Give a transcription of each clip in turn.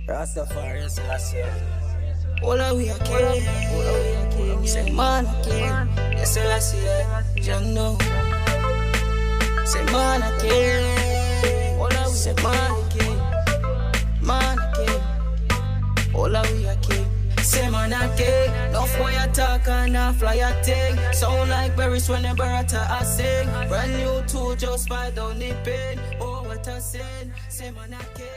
Rastafari, Selassie. All we are king. Say man a king. Yes, Selassie. Just know. Say man a king. All we say man a king. Man a king. All we are king. Say man a king. No fire talk and no fly a thing. Sound like berries when the barata a sing. Brand new tool just fight down the pain. Oh, what a sin. Say man a king.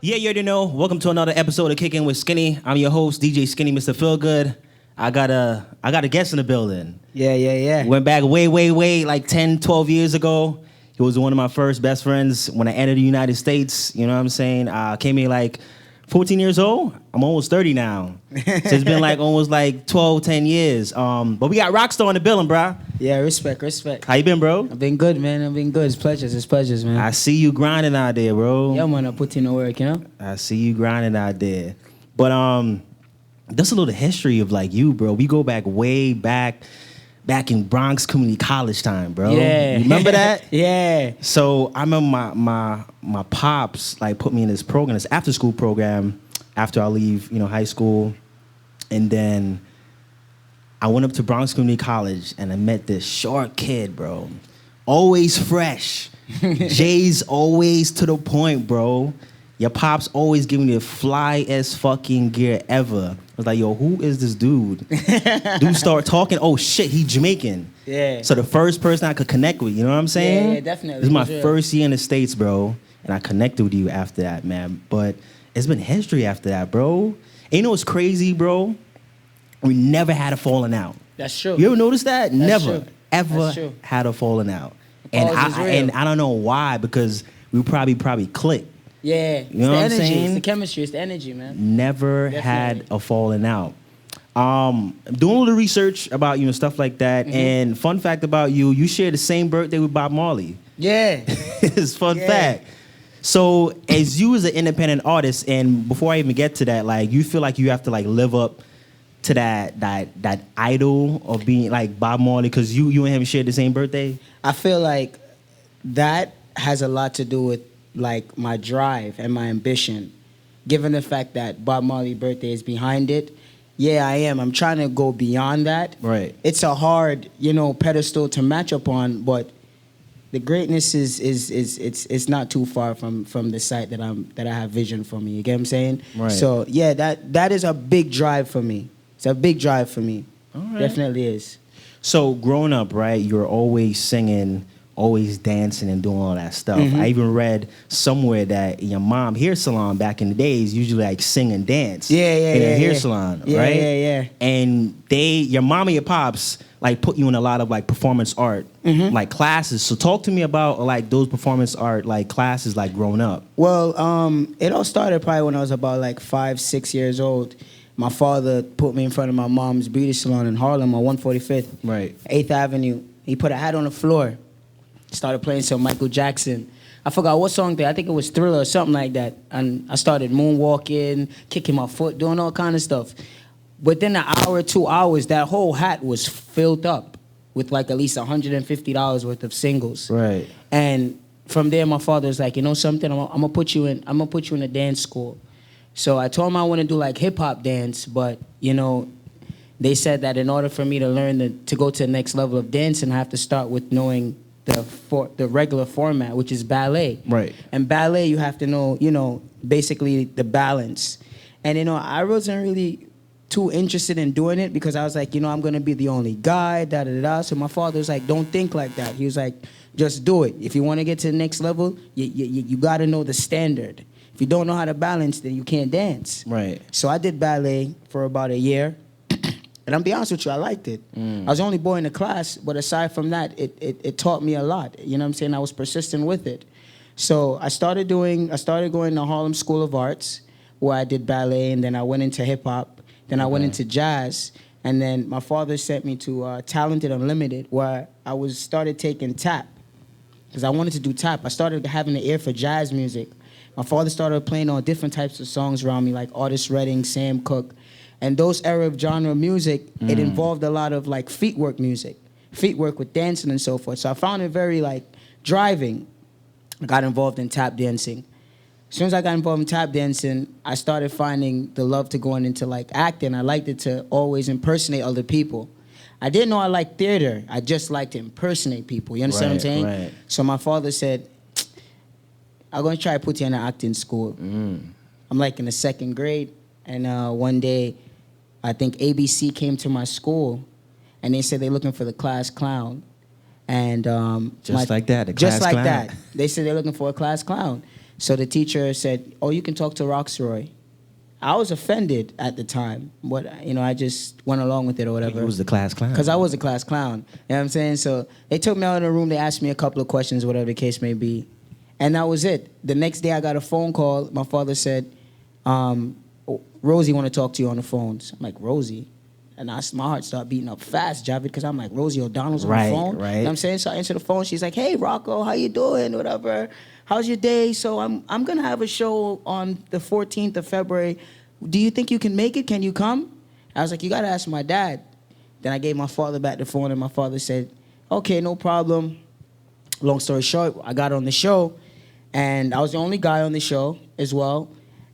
Yeah, you already know. Welcome to another episode of Kickin with Skinny. I'm your host, DJ Skinny, Mr. Feelgood. I got a guest in the building. Yeah. Went back way, like 10, 12 years ago. He was one of my first best friends when I entered the United States. You know what I'm saying? Came here like 14 years old. I'm almost 30 now. So it's been like almost like 12, 10 years. But we got RockStar in the building, bro. Yeah, respect. How you been, bro? I've been good, man. I've been good. It's pleasures, man. I see you grinding out there, bro. Yeah, man, I put in the work, you know? I see you grinding out there. But that's a little history of like you, bro. We go way back in Bronx Community College time, bro. Yeah. You remember that? Yeah. So I remember my pops like put me in this program, this after school program after I leave, high school. And then I went up to Bronx Community College and I met this short kid, bro. Always fresh. Jay's always to the point, bro. Your pops always giving me the fly-ass fucking gear ever. I was like, yo, who is this dude? Dude start talking, oh shit, he Jamaican. Yeah. So the first person I could connect with, you know what I'm saying? Yeah, definitely. This is my first year in the States, bro. And I connected with you after that, man. But it's been history after that, bro. And you know what's crazy, bro? We never had a falling out. That's true. You ever notice that? Never, true. ever had a falling out. And Apologies I don't know why, because we probably clicked. Yeah. You know what I'm energy. saying? It's the chemistry. It's the energy, man. Never had a falling out. I'm doing a little research about stuff like that. Mm-hmm. And fun fact about you, you share the same birthday with Bob Marley. Yeah. It's fun fact. So as you as an independent artist, and before I even get to that, like you feel like you have to like live up to that idol of being like Bob Marley because you and him share the same birthday? I feel like that has a lot to do with like my drive and my ambition. Given the fact that Bob Marley's birthday is behind it, yeah, I am. I'm trying to go beyond that. Right. It's a hard, pedestal to match up on, but the greatness is not too far from the site that I have vision for me. You get what I'm saying? Right. So yeah, that is a big drive for me. It's a big drive for me. All right. Definitely is. So growing up, right, you're always singing, always dancing and doing all that stuff. Mm-hmm. I even read somewhere that your mom hair salon back in the days usually like sing and dance. In a hair salon, right? Yeah. And your mom and your pops like put you in a lot of like performance art like classes. So talk to me about like those performance art like classes like growing up. Well, it all started probably when I was about like 5, 6 years old. My father put me in front of my mom's beauty salon in Harlem on 145th, right, 8th Avenue. He put a hat on the floor, started playing some Michael Jackson. I forgot what song I think it was Thriller or something like that. And I started moonwalking, kicking my foot, doing all kind of stuff. Within an hour, 2 hours, that whole hat was filled up with like at least $150 worth of singles. Right. And from there, my father was like, you know something, I'm gonna put you in a dance school. So I told him I want to do like hip hop dance, but they said that in order for me to learn to go to the next level of dancing, I have to start with knowing the regular format, which is ballet. Right. And ballet, you have to know, basically the balance. And I wasn't really too interested in doing it because I was like, I'm gonna be the only guy, da. So my father was like, don't think like that. He was like, just do it. If you want to get to the next level, you got to know the standard. If you don't know how to balance, then you can't dance. Right. So I did ballet for about a year. And I'm be honest with you, I liked it. I was the only boy in the class, but aside from that, it taught me a lot. You know what I'm saying? I was persistent with it. So I started going to Harlem School of Arts, where I did ballet, and then I went into hip-hop. Then I went into jazz. And then my father sent me to Talented Unlimited, where I started taking tap. Because I wanted to do tap. I started having an ear for jazz music. My father started playing on different types of songs around me, like Otis Redding, Sam Cooke. And those era of genre music, it involved a lot of like feet work music, feet work with dancing and so forth. So I found it very like driving. I got involved in tap dancing. as soon as I got involved in tap dancing, I started finding the love to going into like acting. I liked it to always impersonate other people. I didn't know I liked theater. I just liked to impersonate people. You understand what I'm saying? Right. So my father said, I'm going to try to put you in an acting school. I'm like in the 2nd grade. And one day, I think ABC came to my school. And they said they're looking for the class clown. And just like that, the just class like clown. that. They said they're looking for a class clown. So the teacher said, "Oh, you can talk to RockStar." I was offended at the time, but I just went along with it or whatever. He was the class clown. Because I was a class clown. You know what I'm saying? So they took me out in the room. They asked me a couple of questions, whatever the case may be, and that was it. The next day, I got a phone call. My father said, "Rosie want to talk to you on the phone." So I'm like, "Rosie." And my heart started beating up fast, Javid, because I'm like, Rosie O'Donnell's on the phone. Right. You know what I'm saying? So I answer the phone. She's like, "Hey, Rocco, how you doing? Whatever. How's your day? So I'm going to have a show on the 14th of February. Do you think you can make it? Can you come?" I was like, "You got to ask my dad." Then I gave my father back the phone, and my father said, "Okay, no problem." Long story short, I got on the show, and I was the only guy on the show as well.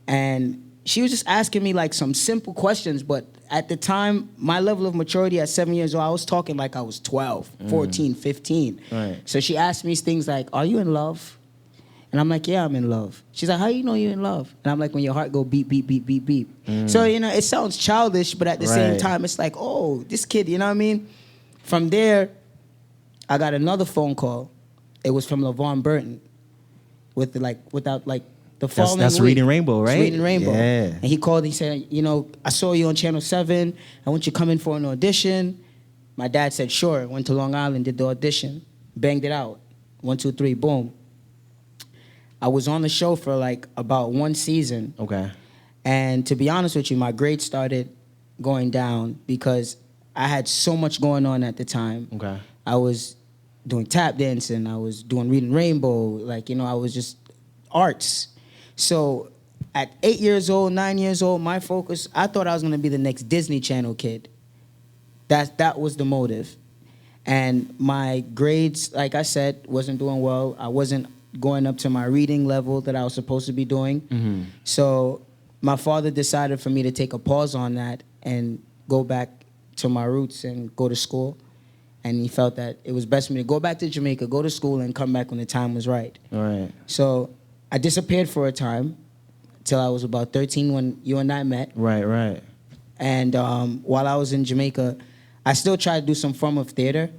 And she was just asking me like some simple questions, but at the time, my level of maturity at 7 years old, I was talking like I was 12, 14, 15. Right. So she asked me things like, "Are you in love?" And I'm like, "Yeah, I'm in love." She's like, "How you know you're in love?" And I'm like, "When your heart go beep, beep, beep, beep, beep." So, it sounds childish, but at the same Right. time, it's like, oh, this kid, you know what I mean? From there, I got another phone call. It was from LeVon Burton without the following That's week. Reading Rainbow, right? It's Reading Rainbow. Yeah. And he called, he said, "I saw you on Channel 7. I want you to come in for an audition." My dad said, "Sure." Went to Long Island, did the audition, banged it out. 1, 2, 3, boom. I was on the show for like about 1 season. Okay. And to be honest with you, my grades started going down because I had so much going on at the time. Okay. I was doing tap dancing. I was doing Reading Rainbow. I was just arts. So at 8 years old, 9 years old, my focus, I thought I was going to be the next Disney Channel kid. That was the motive. And my grades, like I said, wasn't doing well. I wasn't going up to my reading level that I was supposed to be doing. Mm-hmm. So my father decided for me to take a pause on that and go back to my roots and go to school. And he felt that it was best for me to go back to Jamaica, go to school, and come back when the time was right. All right. So I disappeared for a time till I was about 13 when you and I met. Right. And while I was in Jamaica, I still tried to do some form of theater,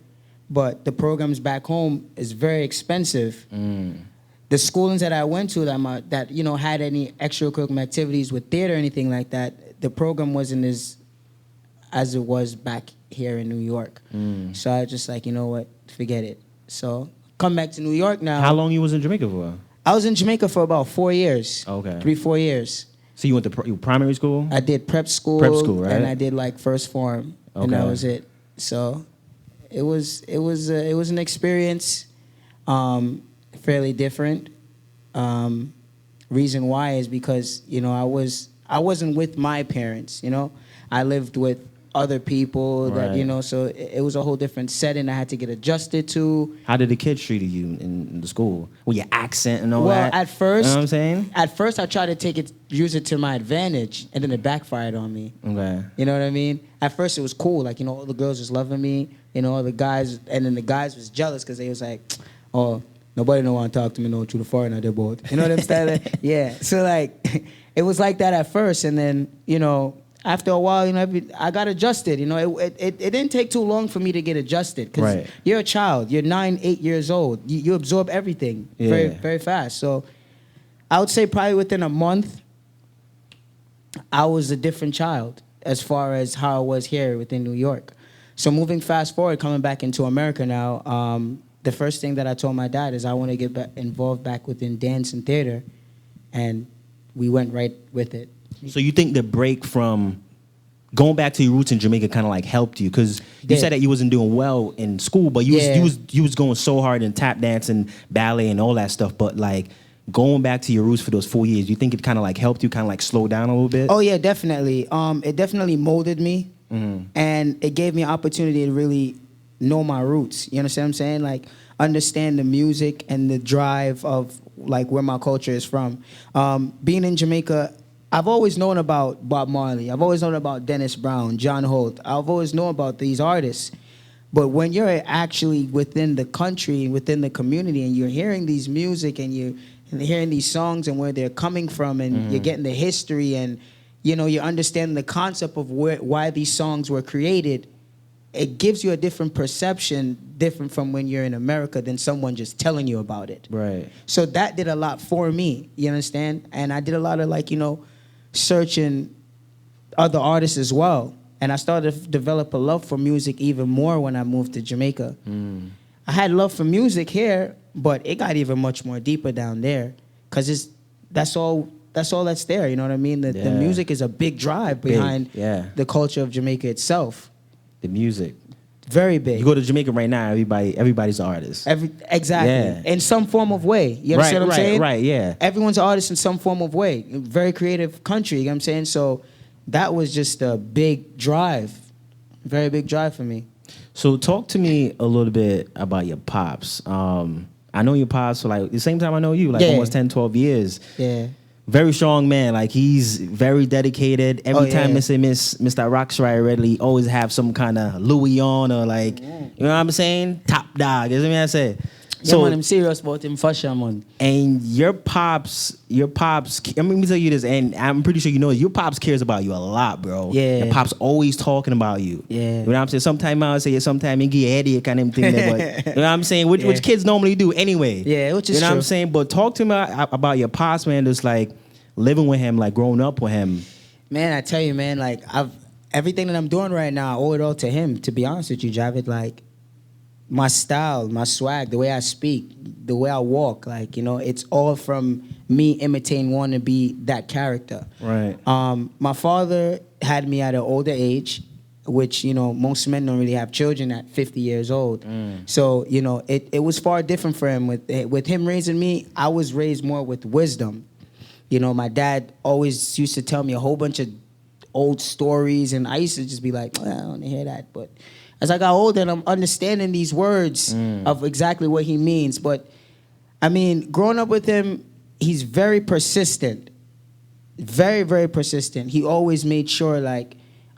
but the programs back home is very expensive. The schoolings that I went to that had any extracurricular activities with theater or anything like that, the program wasn't as it was back here in New York. So I was just like, you know what, forget it. So come back to New York now. How long you was in Jamaica for? I was in Jamaica for about 4 years. Okay. 3-4 years. So you went to primary school? I did prep school. Prep school, right? And I did first form, and that Okay. was it. So it was an experience, fairly different. Reason why is because I wasn't with my parents. I lived with other people that Right. so it was a whole different setting I had to get adjusted to. How did the kids treat you in the school? With your accent and all Well, that? at first, You know what I'm saying? At first, I tried to use it to my advantage, and then it backfired on me. Okay. You know what I mean? At first, it was cool. All the girls was loving me. All the guys, and then the guys was jealous because they was like, "Oh, nobody don't want to talk to me, no, to the foreigner, they both." You know what I'm saying? Yeah. So, it was like that at first, and then, after a while, I got adjusted. It didn't take too long for me to get adjusted because Right. you're a child. You're 9, 8 years old. You absorb everything very, Yeah. very fast. So I would say probably within a month, I was a different child as far as how I was here within New York. So moving fast forward, coming back into America now, the first thing that I told my dad is I want to get involved back within dance and theater, and we went right with it. So you think the break from going back to your roots in Jamaica kind of helped you? Because you Did. said that you wasn't doing well in school, but Yeah. you was going so hard in tap dance and ballet and all that stuff. But going back to your roots for those 4 years, you think it kind of helped you kind of slow down a little bit? Oh yeah, definitely. It definitely molded me, and it gave me an opportunity to really know my roots. You understand what I'm saying? understand the music and the drive of like where my culture is from. Being in Jamaica, I've always known about Bob Marley. I've always known about Dennis Brown, John Holt. I've always known about these artists. But when you're actually within the country, within the community, and you're hearing these music and you're hearing these songs and where they're coming from, and you're getting the history, and you're understanding the concept of why these songs were created, it gives you a different perception, different from when you're in America than someone just telling you about it. Right. So that did a lot for me, you understand? And I did a lot of searching other artists as well. And I started to develop a love for music even more when I moved to Jamaica. I had love for music here, but it got even much more deeper down there, because that's all that's there. You know what I mean? The music is a big drive behind the culture of Jamaica itself. The music. Very big. You go to Jamaica right now, everybody's an artist. Exactly. Yeah. In some form of way. You understand what I'm saying? Right, yeah. Everyone's an artist in some form of way. Very creative country, you know what I'm saying? So that was just a big drive. Very big drive for me. So talk to me a little bit about your pops. I know your pops for the same time I know you, almost 10, 12 years. Yeah. Very strong man. He's very dedicated. Every time Mr. RockStar Redley always have some kind of Louis on, or you know what I'm saying? Top dog. You know what I say? So, man, I'm serious about him fashion, man. And your pops, let me tell you this, and I'm pretty sure you know it, your pops cares about you a lot, bro. Yeah. Your pops always talking about you. Yeah. You know what I'm saying? Sometimes I'll say it, sometimes he get a headache kind of thing, but you know what I'm saying? Which kids normally do anyway. Yeah, which is You know true. what I'm saying? But talk to me about your pops, man, just living with him, growing up with him. Man, I tell you, man, everything that I'm doing right now, I owe it all to him, to be honest with you, Javid. My style, my swag, the way I speak, the way I walk, it's all from me imitating, wanting to be that character. Right. My father had me at an older age, which, most men don't really have children at 50 years old. So, it was far different for him. With him raising me, I was raised more with wisdom. My dad always used to tell me a whole bunch of old stories, and I used to just be like, I don't want to hear that. But as I got older, and I'm understanding these words of exactly what he means. But, growing up with him, he's very persistent. Very, very persistent. He always made sure,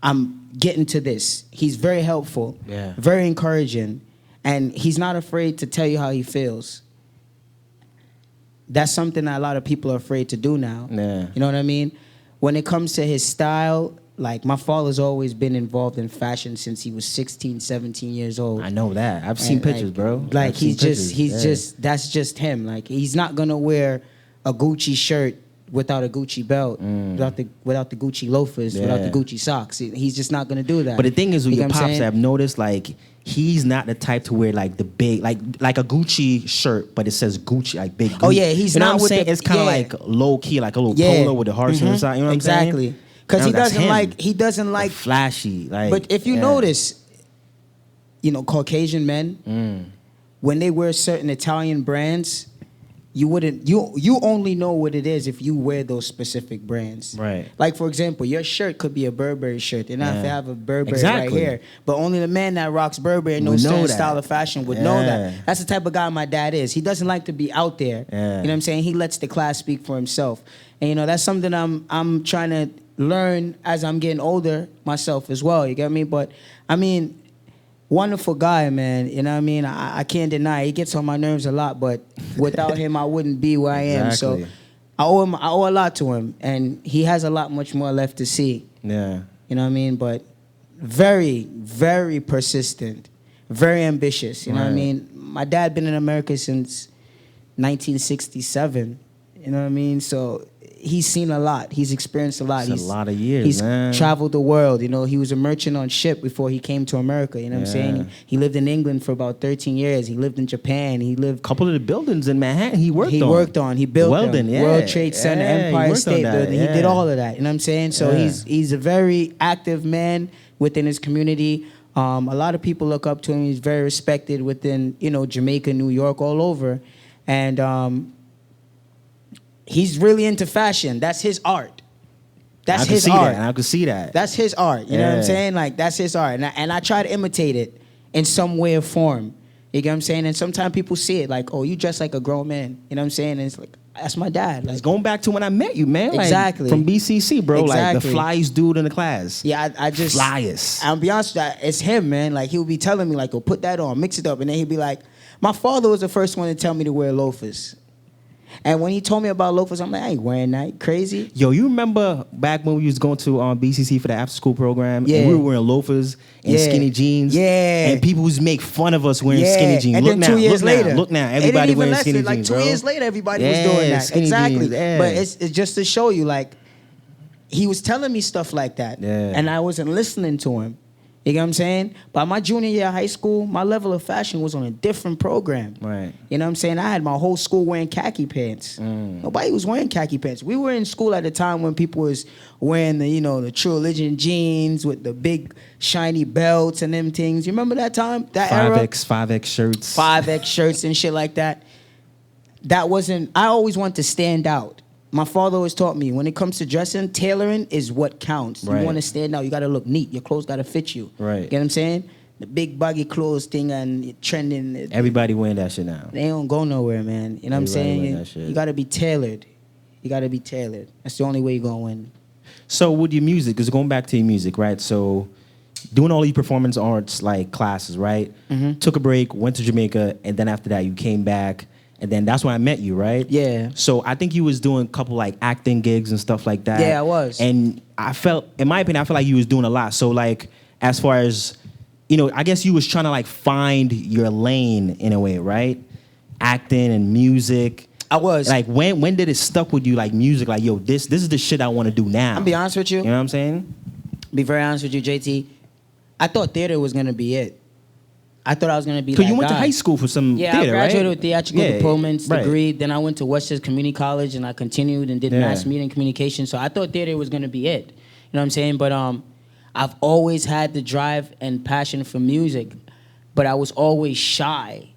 I'm getting to this. He's very helpful, very encouraging, and he's not afraid to tell you how he feels. That's something that a lot of people are afraid to do now. Yeah. You know what I mean? When it comes to his style, my father's always been involved in fashion since he was 16, 17 years old. I know that. I've seen pictures, bro. That's just him. He's not gonna wear a Gucci shirt without a Gucci belt, without the Gucci loafers, without the Gucci socks. He's just not gonna do that. But the thing is, with You your know what I'm pops, saying? I've noticed he's not the type to wear the big like a Gucci shirt, but it says Gucci, big Gucci. Oh yeah, he's you know not what I'm with saying? the, It's kind of low key, like a little polo with the hearts on the side. You know what I'm saying? Exactly. Because he doesn't like flashy. But if you notice, Caucasian men, when they wear certain Italian brands, you only know what it is if you wear those specific brands. Right. For example, your shirt could be a Burberry shirt. They not have to have a Burberry Exactly. right here. But only the man that rocks Burberry and knows certain style of fashion would know that. That's the type of guy my dad is. He doesn't like to be out there. Yeah. You know what I'm saying? He lets the class speak for himself. And that's something I'm trying to learn as I'm getting older myself as well. You get me? But wonderful guy, man. You know what I mean? I can't deny it. He gets on my nerves a lot, but without him, I wouldn't be where I am. Exactly. So I owe a lot to him, and he has a lot much more left to see. Yeah. You know what I mean? But very, very persistent, very ambitious. You know what I mean? My dad been in America since 1967. You know what I mean? So he's seen a lot. He's experienced a lot. It's a lot of years, He's man. traveled the world. He was a merchant on ship before he came to America. You know what I'm saying? He lived in England for about 13 years. He lived in Japan. He lived... Couple of the buildings in Manhattan he worked on. He built Weldon, them. yeah. World Trade Center, Yeah, he Empire worked State on that, Building. He did all of that. You know what I'm saying? So Yeah. he's a very active man within his community. A lot of people look up to him. He's very respected within, Jamaica, New York, all over. And he's really into fashion. That's his art. That's his art. I could see that. That's his art. You know what I'm Yeah. saying? That's his art. And I try to imitate it in some way or form. You get what I'm saying? And sometimes people see it like, oh, you dress like a grown man. You know what I'm saying? And it's like, that's my dad. Like, it's going back to when I met you, man. Like, exactly. from BCC, bro. Like the Exactly. flyest dude in the class. Yeah, I just... Flyest. I'll be honest with you, it's him, man. Like, he'll be telling me, like, oh, put that on, mix it up. And then he'd be like, my father was the first one to tell me to wear loafers. And when he told me about loafers, I'm like, I ain't wearing that. Crazy. Yo, you remember back when we was going to BCC for the after school program? Yeah. And we were wearing loafers and skinny jeans. Yeah. And people used to make fun of us wearing skinny jeans. And look then now, 2 years look later. now, look now. It didn't Everybody even wearing less skinny than, like, jeans, 2 bro. years later, everybody was doing that. Skinny Exactly. jeans, yeah. But it's just to show you, like, he was telling me stuff like that. Yeah. And I wasn't listening to him. You get what I'm saying? By my junior year of high school, my level of fashion was on a different program. Right. You know what I'm saying? I had my whole school wearing khaki pants. Nobody was wearing khaki pants. We were in school at the time when people was wearing the True Religion jeans with the big shiny belts and them things. You remember that time? That era? 5X shirts. 5X shirts and shit like that. That wasn't... I always wanted to stand out. My father always taught me, when it comes to dressing, tailoring is what counts. Right. You want to stand out. You got to look neat. Your clothes got to fit you. Right. You get what I'm saying? The big baggy clothes thing and trending. Everybody wearing that shit now. They don't go nowhere, man. You know what I'm Everybody wearing saying? that shit. You got to be tailored. You got to be tailored. That's the only way you're going to win. So with your music, because going back to your music, right? So doing all these performance arts like classes, right? Mm-hmm. Took a break, went to Jamaica, and then after that you came back. And then that's when I met you, right? Yeah. So I think you was doing a couple like acting gigs and stuff like that. Yeah, I was. And I felt, in my opinion, I feel like you was doing a lot. So like, as far as, I guess you was trying to like find your lane in a way, right? Acting and music. I was. Like when did it stuck with you, like music? Like, yo, this is the shit I want to do now. I'll be honest with you. You know what I'm saying? Be very honest with you, JT. I thought theater was going to be it. I thought I was going to be Because that you went guy. to high school for some Yeah, theater, I graduated right? with theatrical diploma degree. Then I went to Westchester Community College and I continued and did mass media and communication. So I thought theater was going to be it. You know what I'm saying? But I've always had the drive and passion for music, but I was always shy.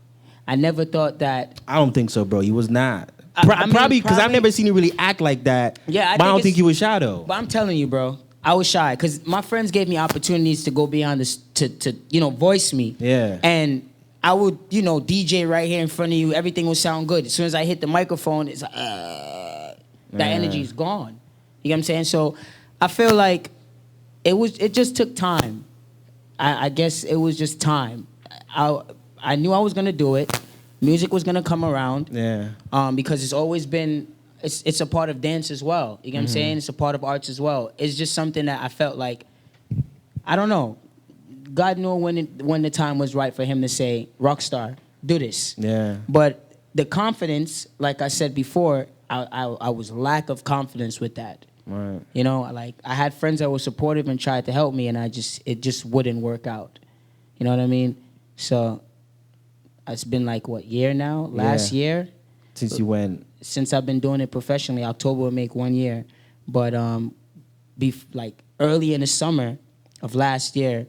I never thought that... I don't think so, bro. You was not. I mean, Probably because I've never seen you really act like that. Yeah, but I don't think you was shy, though. But I'm telling you, bro, I was shy because my friends gave me opportunities to go beyond this, to voice me. Yeah. And I would, DJ right here in front of you. Everything would sound good. As soon as I hit the microphone, it's like, that energy is gone. You know what I'm saying? So I feel like it just took time. I guess it was just time. I knew I was going to do it. Music was going to come around. Yeah. Because it's always been, it's a part of dance as well. You know what I'm saying? It's a part of arts as well. It's just something that I felt like, I don't know. God knew when the time was right for him to say, RockStar, do this. Yeah. But the confidence, like I said before, I was lack of confidence with that. Right. Like I had friends that were supportive and tried to help me, and it just wouldn't work out. You know what I mean? So it's been like year now? Last year since you went. Since I've been doing it professionally. October will make 1 year, but early in the summer of last year,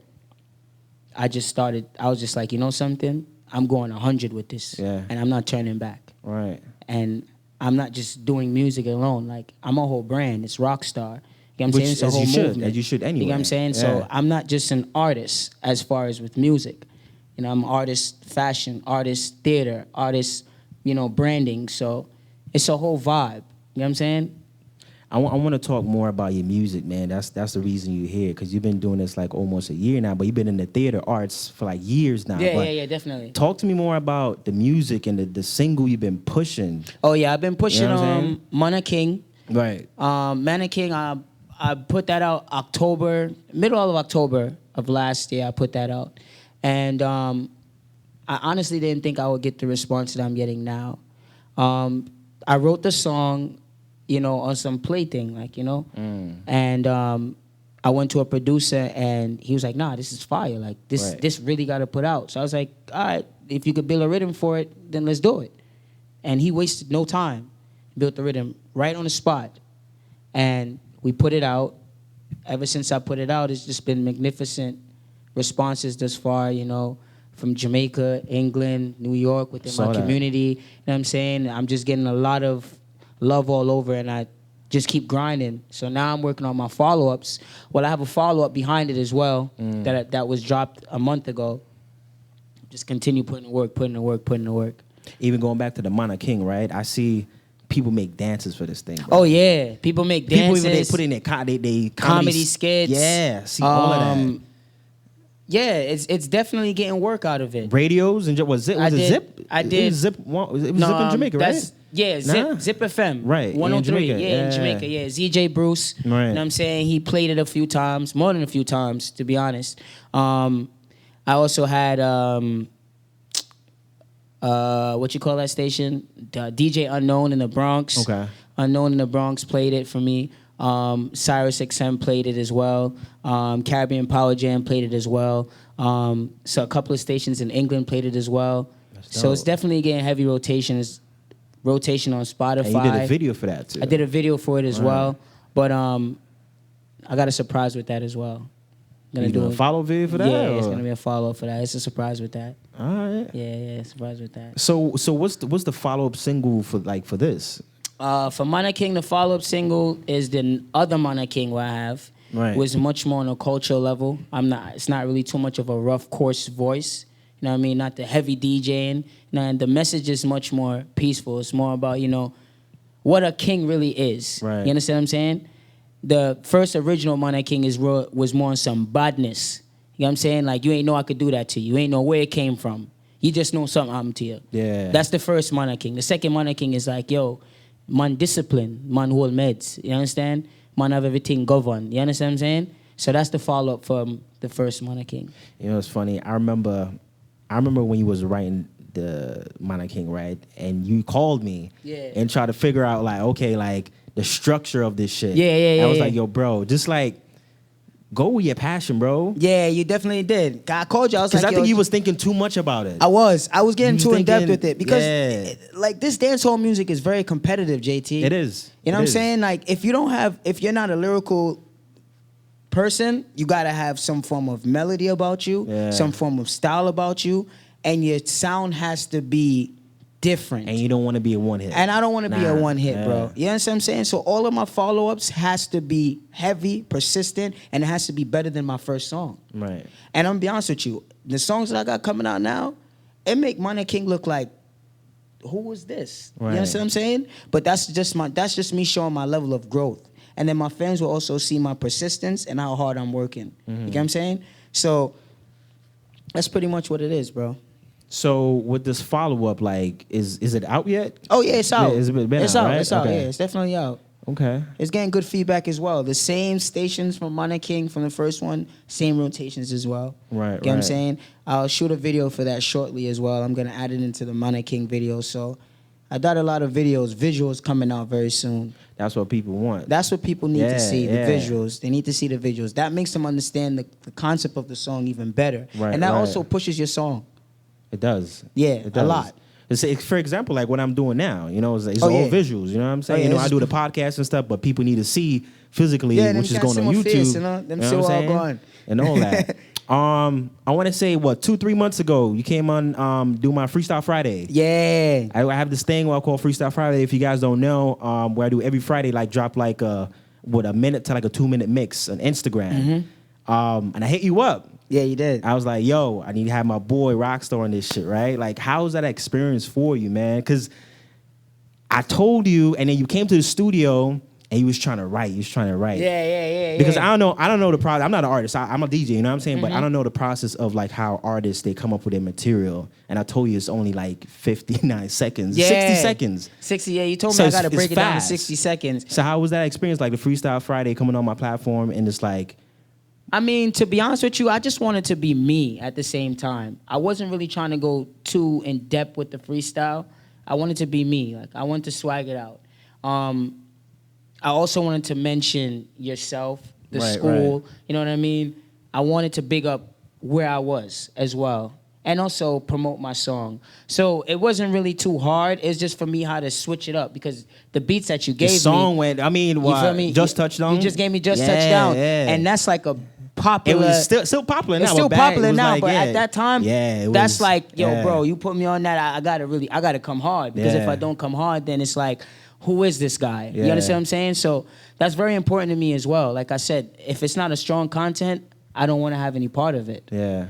I was just like, something? I'm going 100 with this. Yeah. And I'm not turning back. Right. And I'm not just doing music alone. Like, I'm a whole brand. It's RockStar. You know what I'm saying? It's a whole movement. As you should anyway. You know what I'm saying? Yeah. So I'm not just an artist as far as with music. I'm an artist fashion, artist theater, artist, branding. So it's a whole vibe. You know what I'm saying? I want to talk more about your music, man. That's the reason you're here, because you've been doing this like almost a year now, but you've been in the theater arts for like years now. Yeah, definitely. Talk to me more about the music and the single you've been pushing. Oh, yeah, I've been pushing Mana King. Right. Mana King, I put that out middle of October of last year, I put that out. And I honestly didn't think I would get the response that I'm getting now. I wrote the song, on some plaything, and I went to a producer and he was like, nah, this is fire. Like, this really got to put out. So I was like, all right, if you could build a rhythm for it, then let's do it. And he wasted no time, built the rhythm right on the spot. And we put it out. Ever since I put it out, it's just been magnificent responses thus far, from Jamaica, England, New York, within my community. You know what I'm saying? I'm just getting a lot of love all over, and I just keep grinding. So now I'm working on my follow-ups. Well, I have a follow-up behind it as well that was dropped a month ago. just continue putting in the work. Even going back to the Mana King, right? I see people make dances for this thing. Bro. Oh yeah, people make dances. People even they put in their they comedy skits. Yeah, see all of that. Yeah, it's definitely getting work out of it. Radios and was it Zip? I did. It was Zip in Jamaica, right? Yeah, Zip FM. Right. 103. In Jamaica. Yeah, ZJ Bruce. Right. You know what I'm saying? He played it a few times, more than a few times, to be honest. I also had what you call that station? DJ Unknown in the Bronx. Okay. Unknown in the Bronx played it for me. Cyrus XM played it as well. Caribbean Power Jam played it as well. So a couple of stations in England played it as well. So it's definitely getting heavy rotation on Spotify. And you did a video for that too. I did a video for it as well. But I got a surprise with that as well. You doing a follow video for that? Yeah, it's gonna be a follow for that. It's a surprise with that. All right. Yeah, surprise with that. So what's the follow up single for this? For Mana King, the follow-up single is the other Mana King where I have. Right. Was much more on a cultural level. It's not really too much of a rough, coarse voice. You know what I mean? Not the heavy DJing. And the message is much more peaceful. It's more about, what a king really is. Right. You understand what I'm saying? The first original Mana King was more on some badness. You know what I'm saying? Like, you ain't know I could do that to you. You ain't know where it came from. You just know something happened to you. Yeah. That's the first Mana King. The second Mana King is like, yo, man discipline, man hold meds. You understand? Man have everything governed. You understand what I'm saying? So that's the follow-up from the first Mana King. You know, it's funny. I remember when you was writing the Mana King, right? And you called me and tried to figure out, like, okay, like, the structure of this shit. Yeah. I was like, yo, bro, just, like, go with your passion, bro. Yeah, you definitely did. I called you. I was like, because I think you was thinking too much about it. I was getting too in-depth with it. Because, yeah. This dancehall music is very competitive, JT. It is. You know what I'm saying? Like, if you're not a lyrical person, you got to have some form of melody about you, some form of style about you, and your sound has to be different. And you don't want to be a one hit. And I don't want to be a one hit, bro. You understand what I'm saying? So all of my follow-ups has to be heavy, persistent, and it has to be better than my first song. Right. And I'm gonna be honest with you, the songs that I got coming out now, it make Mana King look like, who was this? Right. You understand what I'm saying? But that's just me showing my level of growth. And then my fans will also see my persistence and how hard I'm working. You get what I'm saying? So that's pretty much what it is, bro. So with this follow-up, like, is it out yet? Oh, yeah, it's out. Yeah, it's out, right? It's out, Okay. yeah. It's definitely out. Okay. It's getting good feedback as well. The same stations from Mana King from the first one, same rotations as well. Right, You know what I'm saying? I'll shoot a video for that shortly as well. I'm going to add it into the Mana King video. So I got a lot of visuals coming out very soon. That's what people want. That's what people need to see, the visuals. They need to see the visuals. That makes them understand the concept of the song even better. Right, and that also pushes your song. It does. Yeah, it does. a lot. For example, like what I'm doing now, it's Oh, all yeah. visuals. You know what I'm saying? Oh, yeah, I do the podcast and stuff, but people need to see physically, which is going on YouTube. Face, them you know see what I'm all saying? gone. And all that. I want to say 2-3 months ago, you came on do my Freestyle Friday. Yeah. I have this thing what I call Freestyle Friday. If you guys don't know, where I do every Friday, like drop like a minute to like a 2-minute mix on Instagram. And I hit you up. Yeah, you did. I was like, yo, I need to have my boy RockStar on this shit, right? Like, how was that experience for you, man? Because I told you, and then you came to the studio, and you was trying to write. Yeah. Because I don't know the process. I'm not an artist. I'm a DJ, you know what I'm saying? But I don't know the process of, like, how artists, they come up with their material. And I told you it's only, like, 59 seconds. Yeah. 60 seconds. 60, yeah. You told So me I got to it's break it down to fast. 60 seconds. So how was that experience, like, the Freestyle Friday coming on my platform, and it's like... I mean, to be honest with you, I just wanted to be me at the same time. I wasn't really trying to go too in depth with the freestyle. I wanted to be me. Like, I wanted to swag it out. I also wanted to mention yourself, the school. Right. You know what I mean? I wanted to big up where I was as well, and also promote my song. So it wasn't really too hard. It's just for me how to switch it up, because the beats that you gave me. The song went, I mean, what? You feel me? Just Touchdown? You just gave me Just Touchdown. Yeah. And that's like a popular. It was still popular now. It's still popular now, like, but at that time, that's like, yo, bro, you put me on that, I gotta come hard, because if I don't come hard, then it's like, who is this guy? You understand what I'm saying? So that's very important to me as well. Like I said, if it's not a strong content, I don't want to have any part of it. Yeah.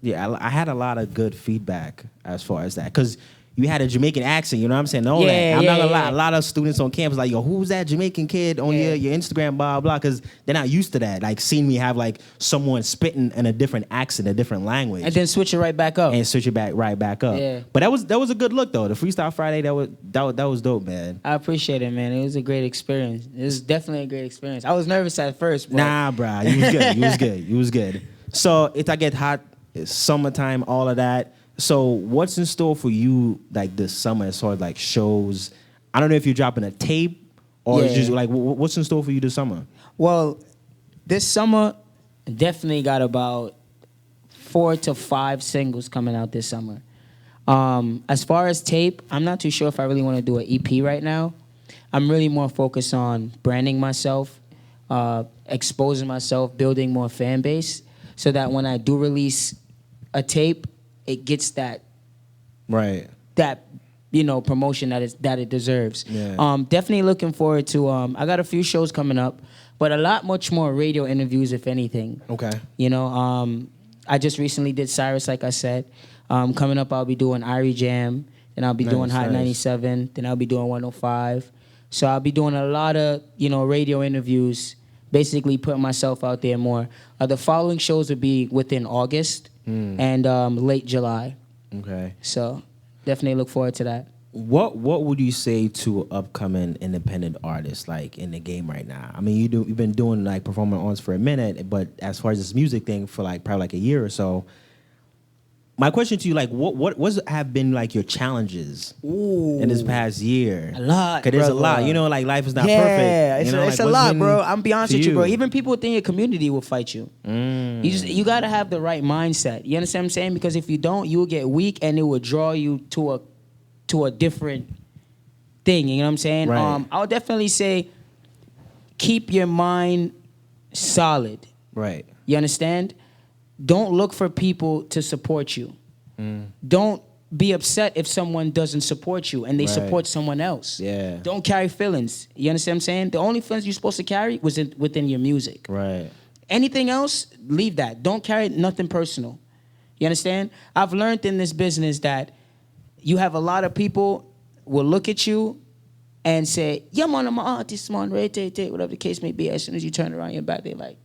Yeah, I had a lot of good feedback as far as that, because you had a Jamaican accent, you know what I'm saying? All that. I'm not gonna lie. A lot of students on campus like, yo, who's that Jamaican kid on your Instagram, blah, blah, because they're not used to that. Like, seeing me have, like, someone spitting in a different accent, a different language. And then switch it right back up. And switch it right back up. Yeah. But that was a good look, though. The Freestyle Friday, that was dope, man. I appreciate it, man. It was a great experience. It was definitely a great experience. I was nervous at first, but... Nah, bro. You was good. You was good. You was good. So, If I Get Hot, it's summertime, all of that. So what's in store for you like this summer as far as like shows? I don't know if you're dropping a tape or it's just like what's in store for you this summer? Well, this summer definitely got about 4 to 5 singles coming out this summer. As far as tape, I'm not too sure if I really want to do an EP right now. I'm really more focused on branding myself, exposing myself, building more fan base, so that when I do release a tape, it gets that promotion that it deserves. Yeah. Definitely looking forward to I got a few shows coming up, but much more radio interviews if anything. Okay. I just recently did Cyrus, like I said. Coming up I'll be doing Irie Jam, then I'll be doing Hot 97, then I'll be doing 105. So I'll be doing a lot of, radio interviews, basically putting myself out there more. The following shows will be within August. And late July. Okay. So definitely look forward to that. What would you say to an upcoming independent artist like in the game right now? I mean, you've been doing like performing arts for a minute, but as far as this music thing for like probably like a year or so. My question to you, like, what have been like your challenges in this past year? A lot, because there's a lot. Like life is not perfect. Yeah, it's a lot, bro. I'm be honest with you, bro. you? Even people within your community will fight you. You gotta have the right mindset. You understand what I'm saying? Because if you don't, you will get weak, and it will draw you to a different thing. You know what I'm saying? Right. I would definitely say keep your mind solid. Right. You understand? Don't look for people to support you. Don't be upset if someone doesn't support you and they support someone else. Yeah. Don't carry feelings. You understand what I'm saying? The only feelings you're supposed to carry was within your music. Right. Anything else, leave that. Don't carry nothing personal. You understand? I've learned in this business that you have a lot of people will look at you and say, yeah, man, I'm an artist, man, whatever the case may be. As soon as you turn around your back, they're like,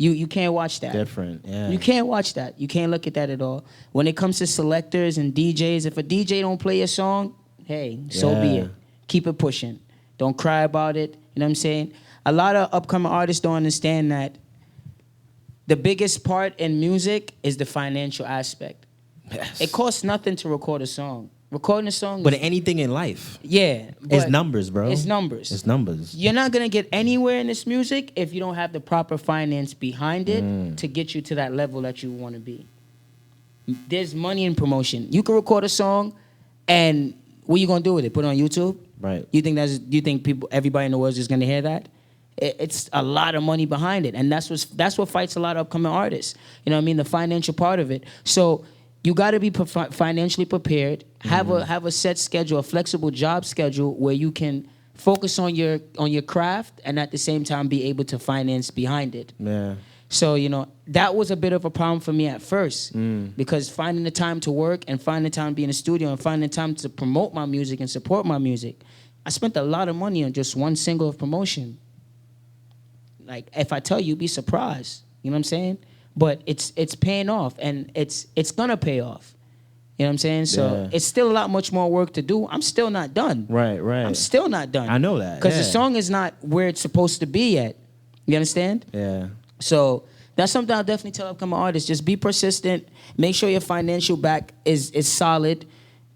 You can't watch that. Different, yeah. You can't watch that. You can't look at that at all. When it comes to selectors and DJs, if a DJ don't play a song, hey, so be it. Keep it pushing. Don't cry about it. You know what I'm saying? A lot of upcoming artists don't understand that the biggest part in music is the financial aspect. Yes. It costs nothing to record a song. Recording a song But anything in life. Yeah. It's numbers, bro. It's numbers. It's numbers. You're not going to get anywhere in this music if you don't have the proper finance behind it to get you to that level that you want to be. There's money in promotion. You can record a song, and what are you going to do with it? Put it on YouTube? Right. You think everybody in the world is just going to hear that? It's a lot of money behind it, and that's what fights a lot of upcoming artists. You know what I mean? The financial part of it. So you got to be financially prepared. Have a set schedule, a flexible job schedule where you can focus on your craft and at the same time be able to finance behind it. Yeah. So that was a bit of a problem for me at first because finding the time to work and finding the time to be in the studio and finding the time to promote my music and support my music, I spent a lot of money on just one single of promotion. Like if I tell you, you'd be surprised. You know what I'm saying? But it's paying off, and it's gonna pay off. You know what I'm saying? So it's still a lot much more work to do. I'm still not done. Right. I'm still not done. I know that. Because the song is not where it's supposed to be yet. You understand? Yeah. So that's something I'll definitely tell upcoming artists. Just be persistent. Make sure your financial back is solid.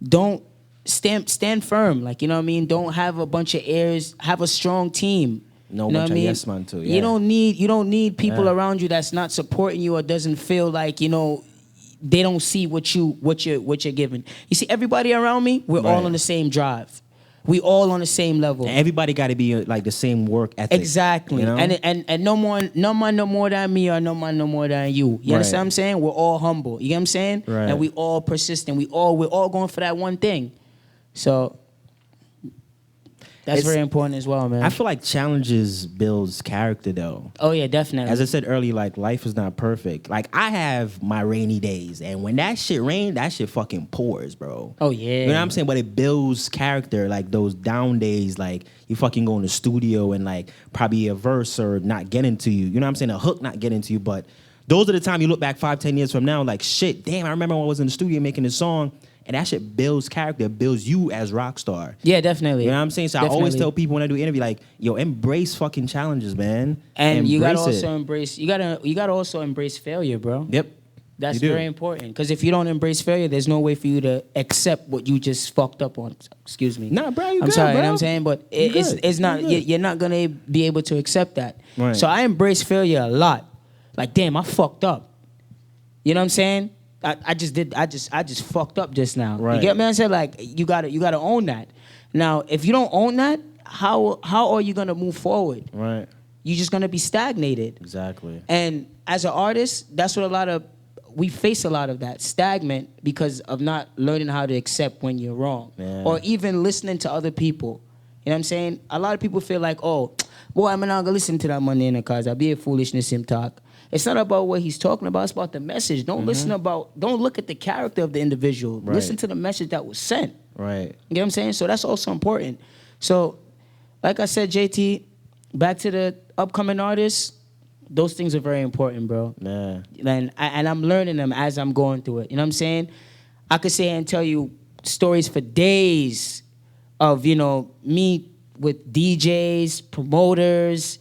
Don't stand firm. Like, you know what I mean? Don't have a bunch of heirs. Have a strong team. No you know bunch what I of mean? yes man too. Yeah. You don't need people around you that's not supporting you or doesn't feel like, they don't see what you're giving. You see, everybody around me, we're all on the same drive. We all on the same level. And everybody got to be like the same work ethic. Exactly. You know? And no man no more than me or no man no more than you. You understand what I'm saying? We're all humble. You get what I'm saying? Right. And we all persistent. We're all going for that one thing. So That's very important as well, man. I feel like challenges builds character, though. Oh yeah, definitely. As I said earlier, like life is not perfect. Like I have my rainy days, and when that shit rains, that shit fucking pours, bro. Oh yeah. You know what I'm saying? But it builds character. Like those down days, like you fucking go in the studio and like probably a verse or not getting to you. You know what I'm saying? A hook not getting to you. But those are the time you look back 5-10 years from now, like shit. Damn, I remember when I was in the studio making this song. And that shit builds character, builds you as RockStar. Yeah, definitely. You know what I'm saying? So Definitely. I always tell people when I do interview, like, yo, embrace fucking challenges, man. And you gotta Embrace it. also embrace. You gotta also embrace failure, bro. Yep. That's You do. very important. Because if you don't embrace failure, there's no way for you to accept what you just fucked up on. Excuse me. Nah, bro, you I'm good, sorry, bro. you know what I'm saying? But it's not. You're not gonna be able to accept that. Right. So I embrace failure a lot. Like, damn, I fucked up. You know what I'm saying? I just fucked up just now. Right. You get me? I said, like, you gotta own that. Now, if you don't own that, how are you gonna move forward? Right. You're just gonna be stagnated. Exactly. And as an artist, that's what we face a lot of that stagnant because of not learning how to accept when you're wrong, Yeah. or even listening to other people. You know what I'm saying? A lot of people feel like, oh, boy, I'm not gonna listen to that money in the cars. I'll be a foolishness him talk. It's not about what he's talking about. It's about the message. Don't look at the character of the individual. Right. Listen to the message that was sent. Right. You know what I'm saying? So that's also important. So, like I said, JT, back to the upcoming artists, those things are very important, bro. Yeah. And I'm learning them as I'm going through it. You know what I'm saying? I could sit here and tell you stories for days of, me with DJs, promoters.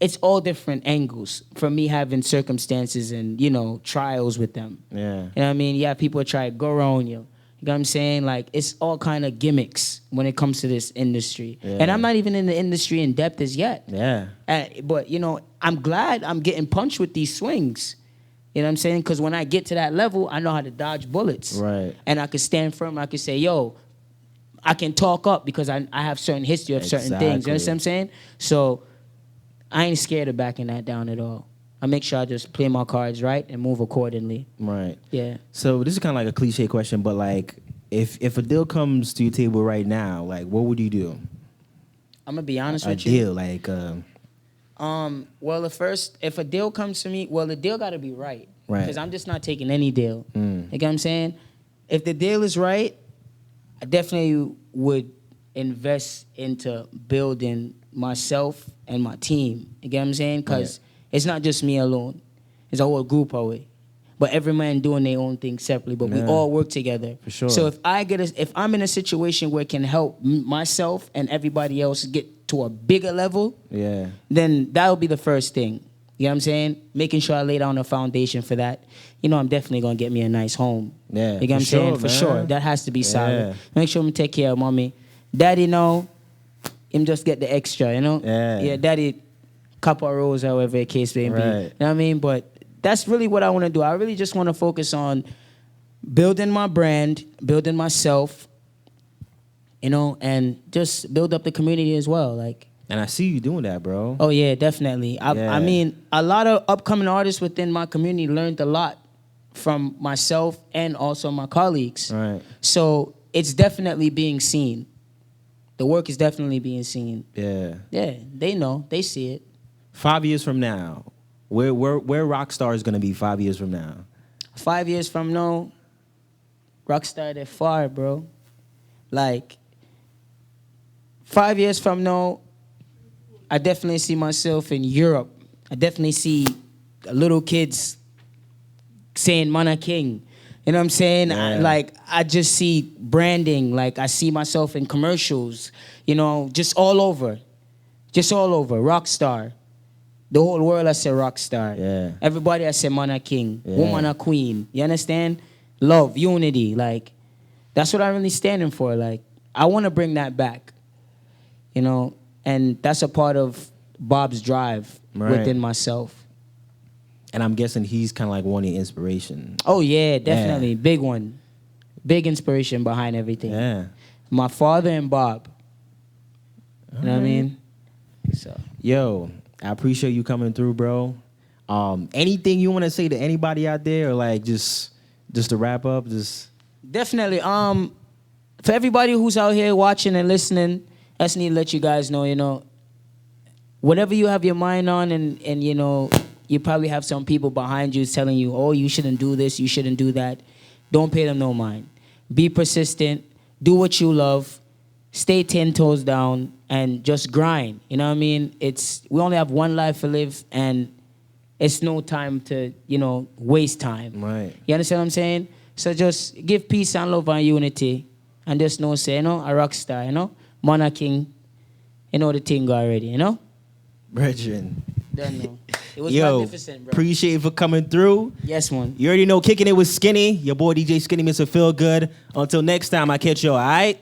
It's all different angles from me having circumstances and, trials with them. Yeah. You know what I mean? You have people try to go around you. You know what I'm saying? Like, it's all kind of gimmicks when it comes to this industry. Yeah. And I'm not even in the industry in depth as yet. Yeah. But, I'm glad I'm getting punched with these swings. You know what I'm saying? Because when I get to that level, I know how to dodge bullets. Right. And I can stand firm. I can say, yo, I can talk up because I have certain history of certain things. You understand what I'm saying? So I ain't scared of backing that down at all. I make sure I just play my cards right and move accordingly. Right. Yeah. So this is kind of like a cliche question, but like, if a deal comes to your table right now, like, what would you do? I'm gonna be honest with A you. deal, like, Well, if a deal comes to me, the deal got to be right. Right. Because I'm just not taking any deal. Mm. You get what I'm saying? If the deal is right, I definitely would invest into building myself and my team. You get what I'm saying? Because it's not just me alone. It's a whole group of it. But every man doing their own thing separately. But we Yeah. all work together. For sure. So if I'm in a situation where it can help myself and everybody else get to a bigger level, yeah. then that'll be the first thing. You know what I'm saying? Making sure I lay down a foundation for that. I'm definitely going to get me a nice home. Yeah, You know what I'm for saying? sure, For man. sure. That has to be Yeah. solid. Make sure I'm take care of mommy. Daddy, him just get the extra, Yeah. Yeah, daddy, couple of rolls, however the case may be. Right. You know what I mean? But that's really what I want to do. I really just want to focus on building my brand, building myself, and just build up the community as well. Like, And I see you doing that, bro. oh yeah, definitely. Yeah. I mean, a lot of upcoming artists within my community learned a lot from myself and also my colleagues. Right. So it's definitely being seen. The work is definitely being seen. Yeah. Yeah, they know, they see it. 5 years from now, where RockStar is gonna be 5 years from now? 5 years from now, RockStar, they're far, bro. Like, 5 years from now, I definitely see myself in Europe. I definitely see little kids saying Mana King. You know what I'm saying? Yeah. I just see branding. Like, I see myself in commercials, just all over. Just all over. RockStar. The whole world, I say RockStar. Yeah. Everybody, I say Mana King. Yeah. Woman, a queen. You understand? Love, unity. Like, that's what I'm really standing for. Like, I want to bring that back. And that's a part of Bob's drive within myself. And I'm guessing he's kind of like one of your inspiration. Oh, yeah, definitely. Yeah. Big one. Big inspiration behind everything. Yeah. My father and Bob. You know what I mean? So, Yo, I appreciate you coming through, bro. Anything you want to say to anybody out there, or like just to wrap up, just definitely. For everybody who's out here watching and listening, I just need to let you guys know, whatever you have your mind on, and you probably have some people behind you telling you, oh, you shouldn't do this, you shouldn't do that. Don't pay them no mind. Be persistent. Do what you love. Stay 10 toes down and just grind. You know what I mean? We only have one life to live, and it's no time to, waste time. Right. You understand what I'm saying? So just give peace and love and unity, and just know, say, a rock star, Mona King, the thing already, Brethren. Don't know. It was Yo, magnificent, bro. appreciate you for coming through. Yes, man. You already know, Kicking It with Skinny. Your boy DJ Skinny, Mr. Feel Good. Until next time, I catch you, all right?